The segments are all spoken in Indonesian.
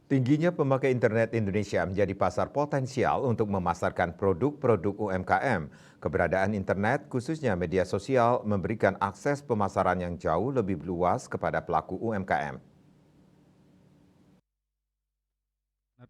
Tingginya pemakai internet Indonesia menjadi pasar potensial untuk memasarkan produk-produk UMKM. Keberadaan internet, khususnya media sosial, memberikan akses pemasaran yang jauh lebih luas kepada pelaku UMKM.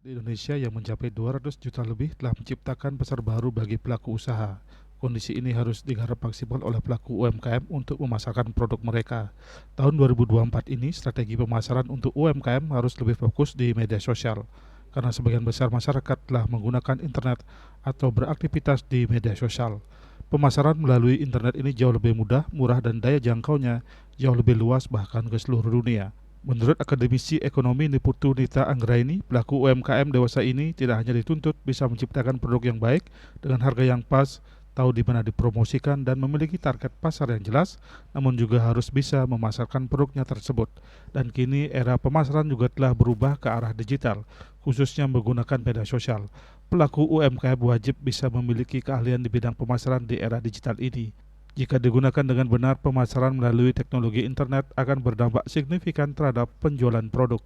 Di Indonesia yang mencapai 200 juta lebih telah menciptakan pasar baru bagi pelaku usaha. Kondisi ini harus digarap maksimal oleh pelaku UMKM untuk memasarkan produk mereka. Tahun 2024 ini, strategi pemasaran untuk UMKM harus lebih fokus di media sosial, karena sebagian besar masyarakat telah menggunakan internet atau beraktivitas di media sosial. Pemasaran melalui internet ini jauh lebih mudah, murah, dan daya jangkaunya jauh lebih luas bahkan ke seluruh dunia. Menurut akademisi ekonomi Niputu Nita Anggraini, pelaku UMKM dewasa ini tidak hanya dituntut bisa menciptakan produk yang baik dengan harga yang pas, tahu di mana dipromosikan dan memiliki target pasar yang jelas, namun juga harus bisa memasarkan produknya tersebut. Dan kini era pemasaran juga telah berubah ke arah digital, khususnya menggunakan media sosial. Pelaku UMKM wajib bisa memiliki keahlian di bidang pemasaran di era digital ini. Jika digunakan dengan benar, pemasaran melalui teknologi internet akan berdampak signifikan terhadap penjualan produk.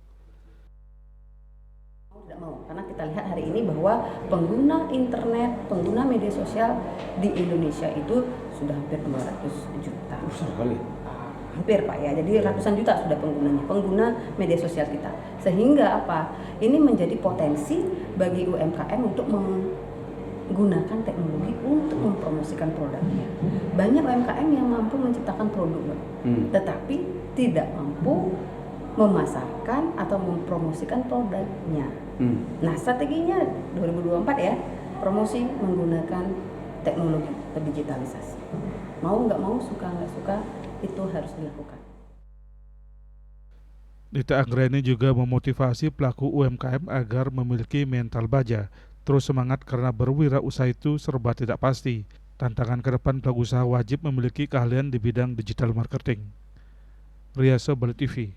Tidak mau, karena kita lihat hari ini bahwa pengguna internet, pengguna media sosial di Indonesia itu sudah hampir 200 juta. Sekali. Hampir Pak ya, jadi ratusan juta sudah pengguna media sosial kita. Sehingga apa? Ini menjadi potensi bagi UMKM untuk menggunakan teknologi untuk mempromosikan produknya. Banyak UMKM yang mampu menciptakan produk, tetapi tidak mampu memasarkan atau mempromosikan produknya. Nah, strateginya 2024 ya, promosi menggunakan teknologi digitalisasi. Mau nggak mau, suka nggak suka, itu harus dilakukan. Nita Anggraini juga memotivasi pelaku UMKM agar memiliki mental baja, terus semangat karena berwirausaha itu serba tidak pasti. Tantangan ke depan pelaku usaha wajib memiliki keahlian di bidang digital marketing. Riyaso Bali TV.